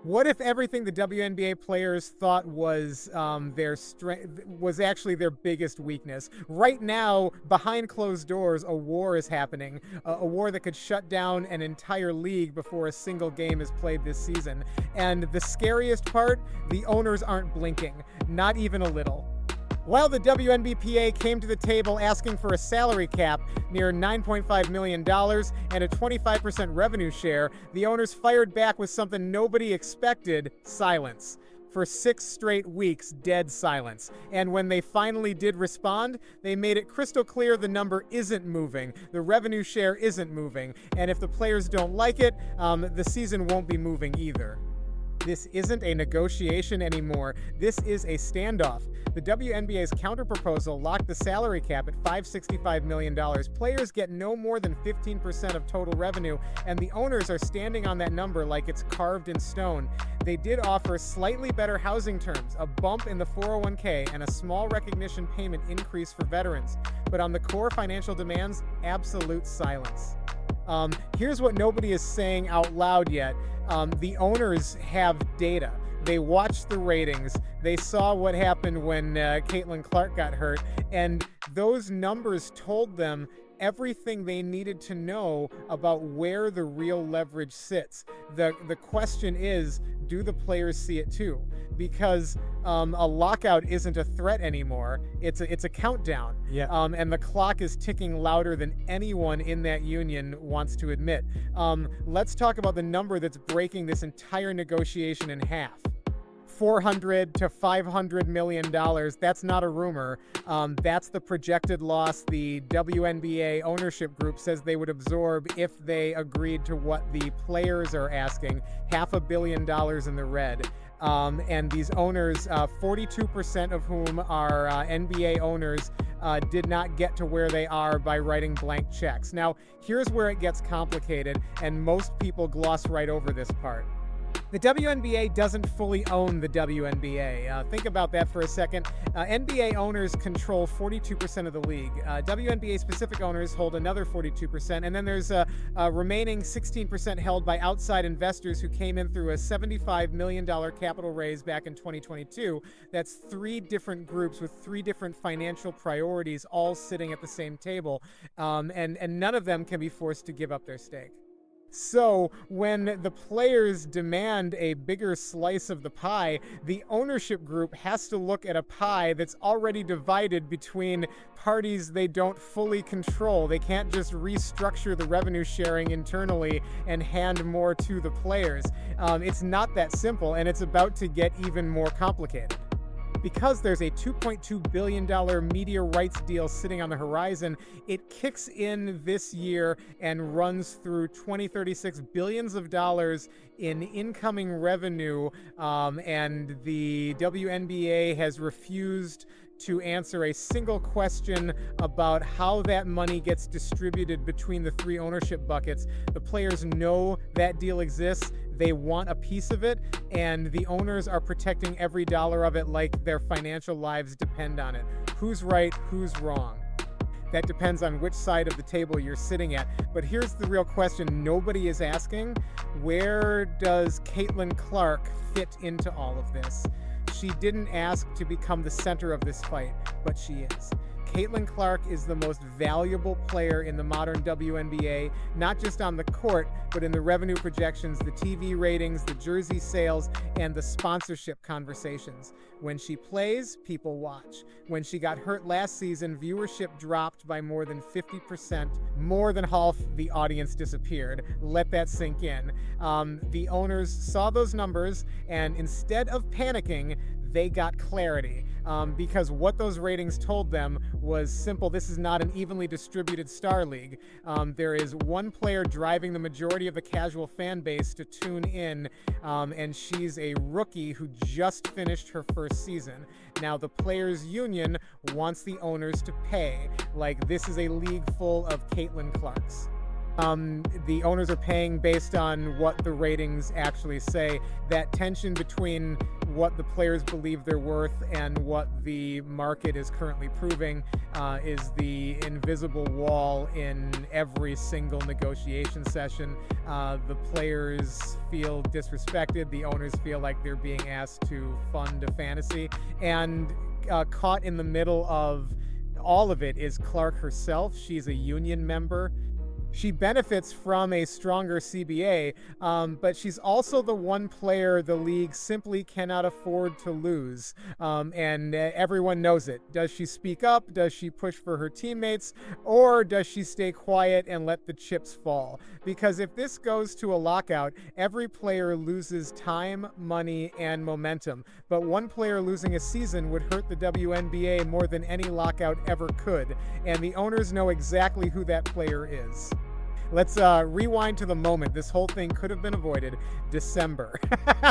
What if everything the WNBA players thought was their strength was actually their biggest weakness? Right now, behind closed doors, a war is happening, a war that could shut down an entire league before a single game is played this season. And the scariest part, the owners aren't blinking, not even a little. While the WNBPA came to the table asking for a salary cap near $9.5 million and a 25% revenue share, the owners fired back with something nobody expected: silence. For 6 straight weeks, dead silence. And when they finally did respond, they made it crystal clear the number isn't moving, the revenue share isn't moving, and if the players don't like it, the season won't be moving either. This isn't a negotiation anymore. This is a standoff. The WNBA's counterproposal locked the salary cap at $565 million. Players get no more than 15% of total revenue, and the owners are standing on that number like it's carved in stone. They did offer slightly better housing terms, a bump in the 401k, and a small recognition payment increase for veterans. But on the core financial demands, absolute silence. Here's what nobody is saying out loud yet. The owners have data. They watched the ratings. They saw what happened when Caitlin Clark got hurt, and those numbers told them everything they needed to know about where the real leverage sits. The question is, do the players see it too? Because a lockout isn't a threat anymore. It's a countdown. Yeah. And the clock is ticking louder than anyone in that union wants to admit. Let's talk about the number that's breaking this entire negotiation in half. $400 to $500 million. That's not a rumor. That's the projected loss the WNBA ownership group says they would absorb if they agreed to what the players are asking, $500 million in the red. And these owners, 42% of whom are NBA owners, did not get to where they are by writing blank checks. Now, here's where it gets complicated, and most people gloss right over this part. The WNBA doesn't fully own the WNBA. Think about that for a second. NBA owners control 42% of the league. WNBA-specific owners hold another 42%, and then there's a remaining 16% held by outside investors who came in through a $75 million capital raise back in 2022. That's 3 different groups with 3 different financial priorities all sitting at the same table, and none of them can be forced to give up their stake. So when the players demand a bigger slice of the pie, the ownership group has to look at a pie that's already divided between parties they don't fully control. They can't just restructure the revenue sharing internally and hand more to the players. It's not that simple, and it's about to get even more complicated. Because there's a $2.2 billion media rights deal sitting on the horizon, it kicks in this year and runs through 2036 billions of dollars in incoming revenue, and the WNBA has refused to answer a single question about how that money gets distributed between the 3 ownership buckets. The players know that deal exists. They want a piece of it, and the owners are protecting every dollar of it like their financial lives depend on it. Who's right? Who's wrong? That depends on which side of the table you're sitting at. But here's the real question nobody is asking. Where does Caitlin Clark fit into all of this? She didn't ask to become the center of this fight, but she is. Caitlin Clark is the most valuable player in the modern WNBA, not just on the court, but in the revenue projections, the TV ratings, the jersey sales, and the sponsorship conversations. When she plays, people watch. When she got hurt last season, viewership dropped by more than 50%. More than half the audience disappeared. Let that sink in. The owners saw those numbers, and instead of panicking, they got clarity, because what those ratings told them was simple. This is not an evenly distributed star league. There is one player driving the majority of the casual fan base to tune in, and she's a rookie who just finished her first season. Now, the players' union wants the owners to pay, like this is a league full of Caitlin Clarks. The owners are paying based on what the ratings actually say. That tension between what the players believe they're worth and what the market is currently proving is the invisible wall in every single negotiation session. The players feel disrespected. The owners feel like they're being asked to fund a fantasy. And caught in the middle of all of it is Clark herself. She's a union member. She benefits from a stronger CBA, but she's also the one player the league simply cannot afford to lose, and everyone knows it. Does she speak up? Does she push for her teammates? Or does she stay quiet and let the chips fall? Because if this goes to a lockout, every player loses time, money, and momentum. But one player losing a season would hurt the WNBA more than any lockout ever could, and the owners know exactly who that player is. Let's rewind to the moment this whole thing could have been avoided. December.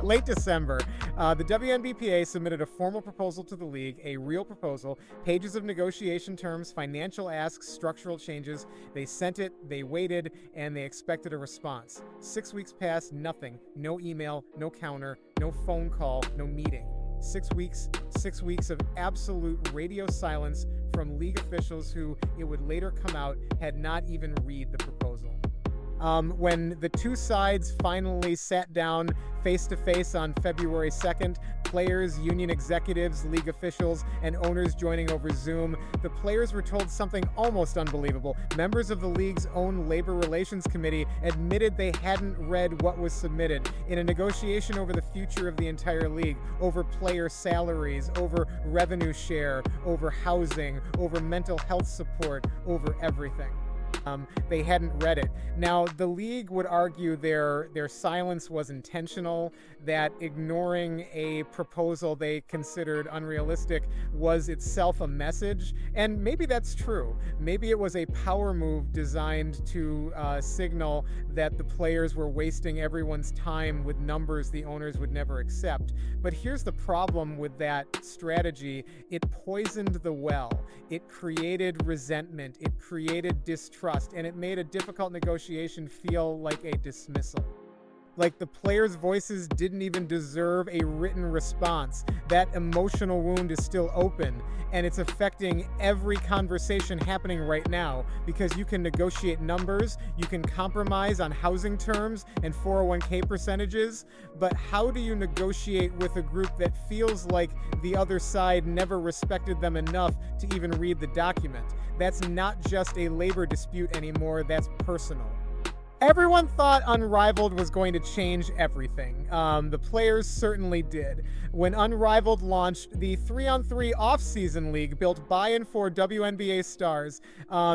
Late December. The WNBPA submitted a formal proposal to the league, a real proposal, pages of negotiation terms, financial asks, structural changes. They sent it, they waited, and they expected a response. 6 weeks passed, nothing. No email, no counter, no phone call, no meeting. 6 weeks of absolute radio silence from league officials who, it would later come out, had not even read the proposal. When the two sides finally sat down face-to-face on February 2nd, players, union executives, league officials, and owners joining over Zoom, the players were told something almost unbelievable. Members of the league's own labor relations committee admitted they hadn't read what was submitted in a negotiation over the future of the entire league, over player salaries, over revenue share, over housing, over mental health support, over everything. They hadn't read it. Now, the league would argue their silence was intentional, that ignoring a proposal they considered unrealistic was itself a message, and maybe that's true. Maybe it was a power move designed to signal that the players were wasting everyone's time with numbers the owners would never accept. But here's the problem with that strategy. It poisoned the well. It created resentment. It created distrust, and it made a difficult negotiation feel like a dismissal. Like the players' voices didn't even deserve a written response. That emotional wound is still open, and it's affecting every conversation happening right now, because you can negotiate numbers, you can compromise on housing terms and 401k percentages, but how do you negotiate with a group that feels like the other side never respected them enough to even read the document? That's not just a labor dispute anymore, that's personal. Everyone thought Unrivaled was going to change everything. The players certainly did. When Unrivaled launched, the 3-on-3 off-season league built by and for WNBA stars,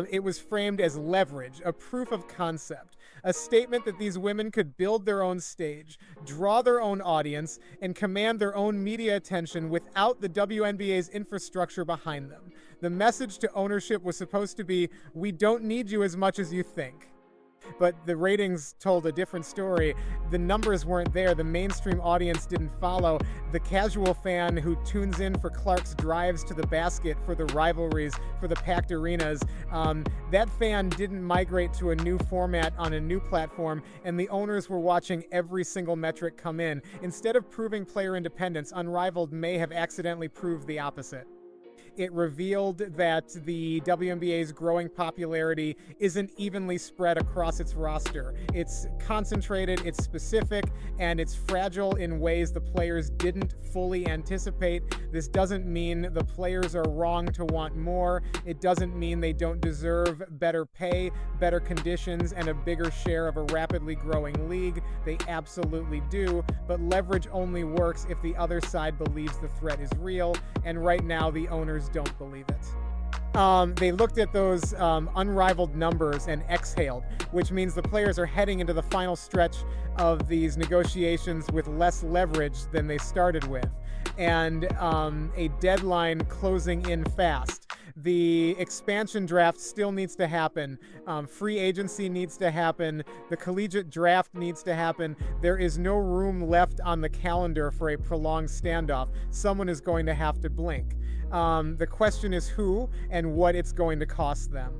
it was framed as leverage, a proof of concept, a statement that these women could build their own stage, draw their own audience, and command their own media attention without the WNBA's infrastructure behind them. The message to ownership was supposed to be, we don't need you as much as you think. But the ratings told a different story. The numbers weren't there. The mainstream audience didn't follow. The casual fan who tunes in for Clark's drives to the basket, for the rivalries, for the packed arenas, that fan didn't migrate to a new format on a new platform, and the owners were watching every single metric come in. Instead of proving player independence, Unrivaled may have accidentally proved the opposite. It revealed that the WNBA's growing popularity isn't evenly spread across its roster. It's concentrated, it's specific, and it's fragile in ways the players didn't fully anticipate. This doesn't mean the players are wrong to want more. It doesn't mean they don't deserve better pay, better conditions, and a bigger share of a rapidly growing league. They absolutely do, but leverage only works if the other side believes the threat is real, and right now the owners don't believe it. They looked at those unrivaled numbers and exhaled, which means the players are heading into the final stretch of these negotiations with less leverage than they started with, and a deadline closing in fast. The expansion draft still needs to happen. Free agency needs to happen. The collegiate draft needs to happen. There is no room left on the calendar for a prolonged standoff. Someone is going to have to blink. The question is who and what it's going to cost them.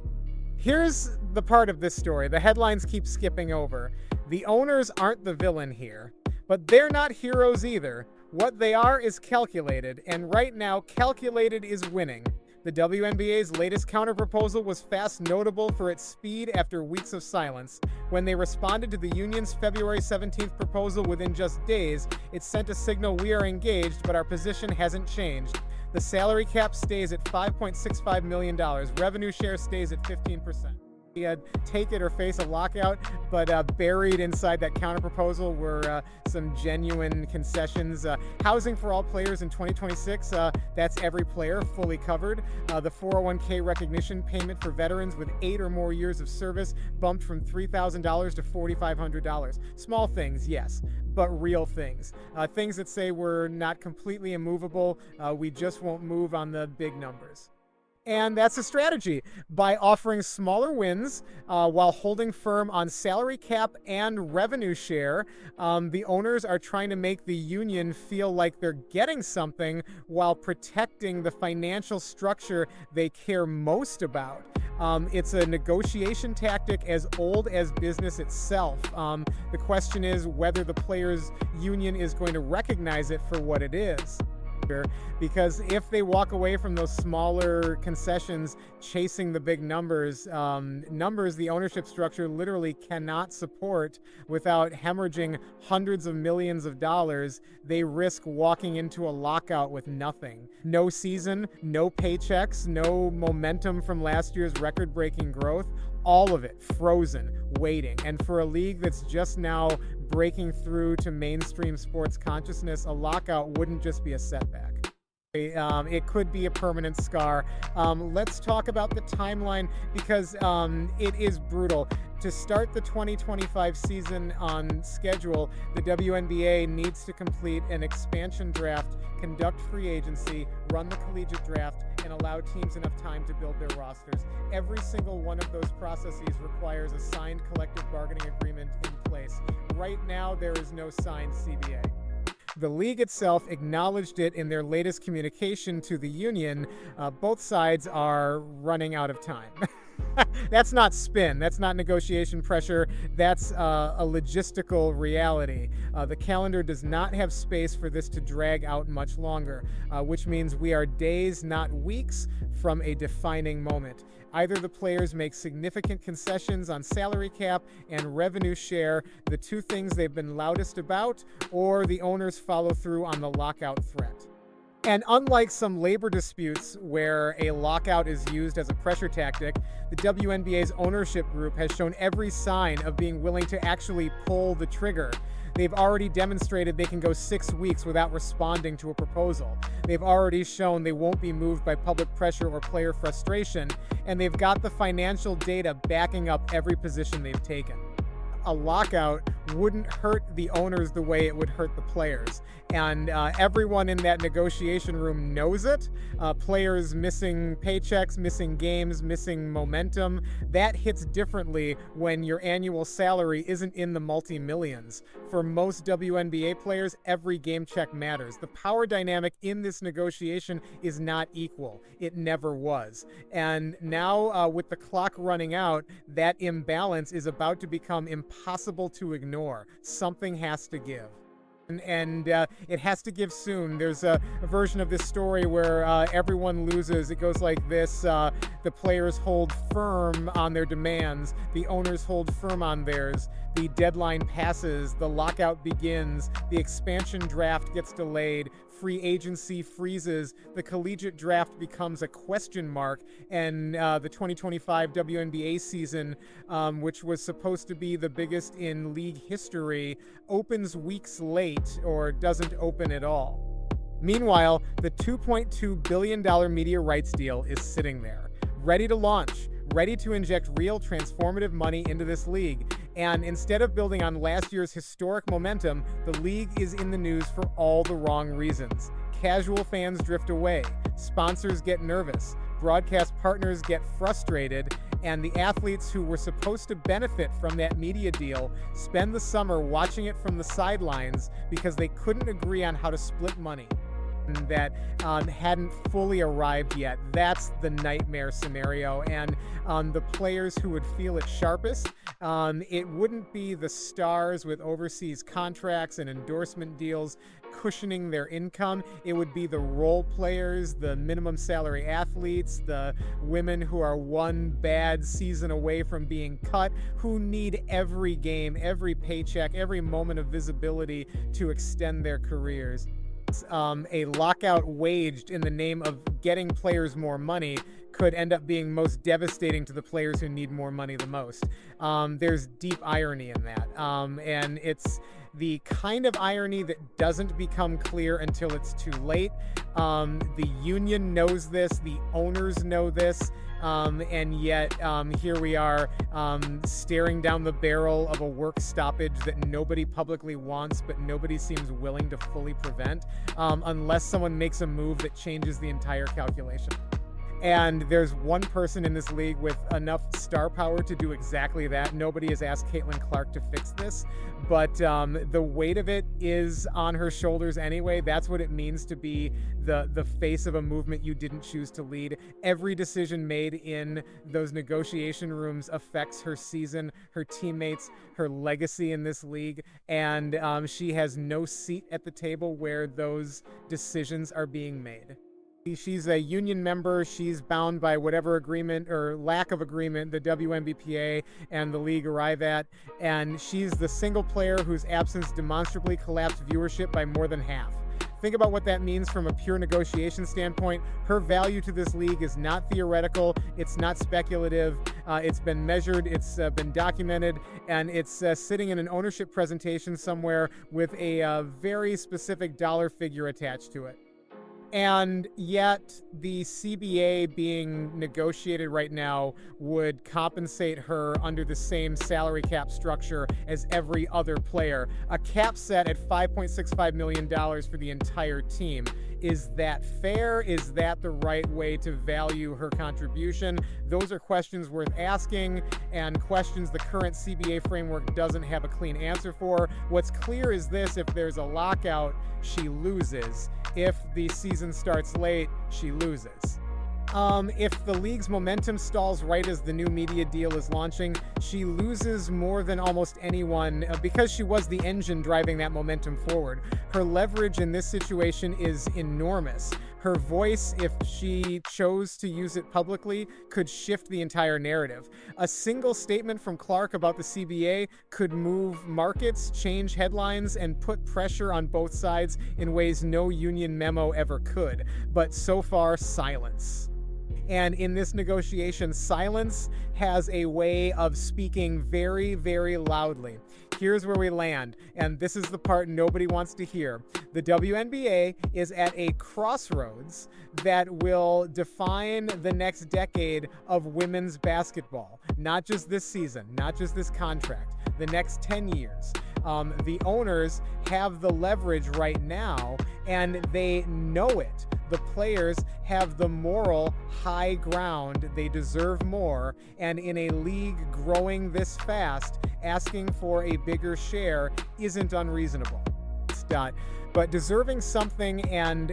Here's the part of this story the headlines keep skipping over. The owners aren't the villain here, but they're not heroes either. What they are is calculated, and right now, calculated is winning. The WNBA's latest counterproposal was fast notable for its speed after weeks of silence. When they responded to the union's February 17th proposal within just days, it sent a signal: we are engaged, but our position hasn't changed. The salary cap stays at $5.65 million. Revenue share stays at 15%. We had take it or face a lockout, but buried inside that counterproposal were some genuine concessions. Housing for all players in 2026, that's every player fully covered. The 401k recognition payment for veterans with 8 or more years of service bumped from $3,000 to $4,500. Small things, yes, but real things. Things that say we're not completely immovable, we just won't move on the big numbers. And that's a strategy. By offering smaller wins while holding firm on salary cap and revenue share, the owners are trying to make the union feel like they're getting something while protecting the financial structure they care most about. It's a negotiation tactic as old as business itself. The question is whether the players' union is going to recognize it for what it is. Because if they walk away from those smaller concessions chasing the big numbers the ownership structure literally cannot support without hemorrhaging hundreds of millions of dollars, they risk walking into a lockout with nothing. No season, no paychecks, no momentum from last year's record-breaking growth, all of it frozen, waiting. And for a league that's just now breaking through to mainstream sports consciousness, a lockout wouldn't just be a setback. It could be a permanent scar. Let's talk about the timeline because it is brutal. To start the 2025 season on schedule, the WNBA needs to complete an expansion draft, conduct free agency, run the collegiate draft, and allow teams enough time to build their rosters. Every single one of those processes requires a signed collective bargaining agreement in place. Right now, there is no signed CBA. The league itself acknowledged it in their latest communication to the union. Both sides are running out of time. That's not spin. That's not negotiation pressure. That's a logistical reality. The calendar does not have space for this to drag out much longer, which means we are days, not weeks, from a defining moment. Either the players make significant concessions on salary cap and revenue share, the two things they've been loudest about, or the owners follow through on the lockout threat. And unlike some labor disputes where a lockout is used as a pressure tactic, the WNBA's ownership group has shown every sign of being willing to actually pull the trigger. They've already demonstrated they can go 6 weeks without responding to a proposal. They've already shown they won't be moved by public pressure or player frustration, and they've got the financial data backing up every position they've taken. A lockout wouldn't hurt the owners the way it would hurt the players. And everyone in that negotiation room knows it. Players missing paychecks, missing games, missing momentum. That hits differently when your annual salary isn't in the multi-millions. For most WNBA players, every game check matters. The power dynamic in this negotiation is not equal. It never was. And now, with the clock running out, that imbalance is about to become impossible to ignore. Something has to give. And it has to give soon. There's a version of this story where everyone loses. It goes like this. The players hold firm on their demands. The owners hold firm on theirs. The deadline passes. The lockout begins. The expansion draft gets delayed. Free agency freezes. The collegiate draft becomes a question mark. And the 2025 WNBA season, which was supposed to be the biggest in league history, opens weeks late or doesn't open at all. Meanwhile, the $2.2 billion media rights deal is sitting there, ready to launch, ready to inject real transformative money into this league. And instead of building on last year's historic momentum, the league is in the news for all the wrong reasons. Casual fans drift away, sponsors get nervous, broadcast partners get frustrated, and the athletes who were supposed to benefit from that media deal spend the summer watching it from the sidelines because they couldn't agree on how to split money. that hadn't fully arrived yet. That's the nightmare scenario. And the players who would feel it sharpest, it wouldn't be the stars with overseas contracts and endorsement deals cushioning their income. It would be the role players, the minimum salary athletes, the women who are one bad season away from being cut, who need every game, every paycheck, every moment of visibility to extend their careers. A lockout waged in the name of getting players more money could end up being most devastating to the players who need more money the most. There's deep irony in that, and it's the kind of irony that doesn't become clear until it's too late. The union knows this, the owners know this, and yet here we are staring down the barrel of a work stoppage that nobody publicly wants, but nobody seems willing to fully prevent, unless someone makes a move that changes the entire calculation. And there's one person in this league with enough star power to do exactly that. Nobody has asked Caitlin Clark to fix this, but the weight of it is on her shoulders anyway. That's what it means to be the face of a movement you didn't choose to lead. Every decision made in those negotiation rooms affects her season, her teammates, her legacy in this league, and she has no seat at the table where those decisions are being made. She's a union member. She's bound by whatever agreement or lack of agreement the WNBPA and the league arrive at, and she's the single player whose absence demonstrably collapsed viewership by more than half. Think about what that means from a pure negotiation standpoint. Her value to this league is not theoretical, it's not speculative, it's been measured, it's been documented, and it's sitting in an ownership presentation somewhere with a very specific dollar figure attached to it. And yet the CBA being negotiated right now would compensate her under the same salary cap structure as every other player. A cap set at $5.65 million for the entire team. Is that fair? Is that the right way to value her contribution? Those are questions worth asking, and questions the current CBA framework doesn't have a clean answer for. What's clear is this: if there's a lockout, she loses. If the season starts late, she loses. If the league's momentum stalls right as the new media deal is launching, she loses more than almost anyone because she was the engine driving that momentum forward. Her leverage in this situation is enormous. Her voice, if she chose to use it publicly, could shift the entire narrative. A single statement from Clark about the CBA could move markets, change headlines, and put pressure on both sides in ways no union memo ever could. But so far, silence. And in this negotiation, silence has a way of speaking very, very loudly. Here's where we land, and this is the part nobody wants to hear. The WNBA is at a crossroads that will define the next decade of women's basketball. Not just this season, not just this contract, the next 10 years. The owners have the leverage right now, and they know it. The players have the moral high ground. They deserve more. And in a league growing this fast, asking for a bigger share isn't unreasonable. But deserving something and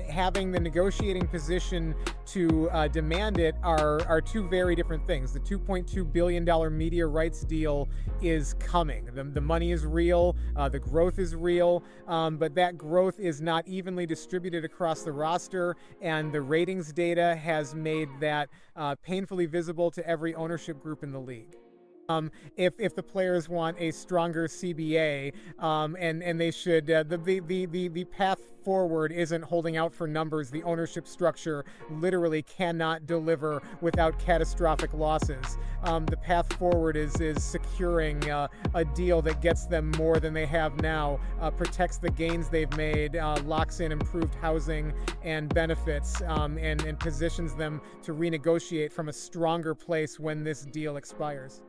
having the negotiating position to demand it are two very different things. The $2.2 billion media rights deal is coming. The money is real, the growth is real, but that growth is not evenly distributed across the roster, and the ratings data has made that painfully visible to every ownership group in the league. If the players want a stronger CBA, and they should, the path forward isn't holding out for numbers. The ownership structure literally cannot deliver without catastrophic losses. The path forward is securing a deal that gets them more than they have now, protects the gains they've made, locks in improved housing and benefits, and positions them to renegotiate from a stronger place when this deal expires.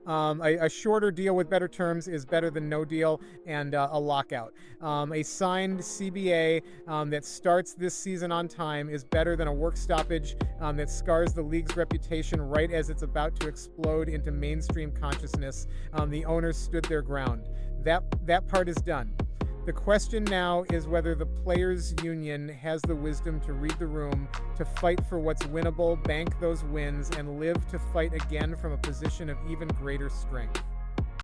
A shorter deal with better terms is better than no deal, and a lockout. A signed CBA that starts this season on time is better than a work stoppage that scars the league's reputation right as it's about to explode into mainstream consciousness. The owners stood their ground. That part is done. The question now is whether the players' union has the wisdom to read the room, to fight for what's winnable, bank those wins, and live to fight again from a position of even greater strength.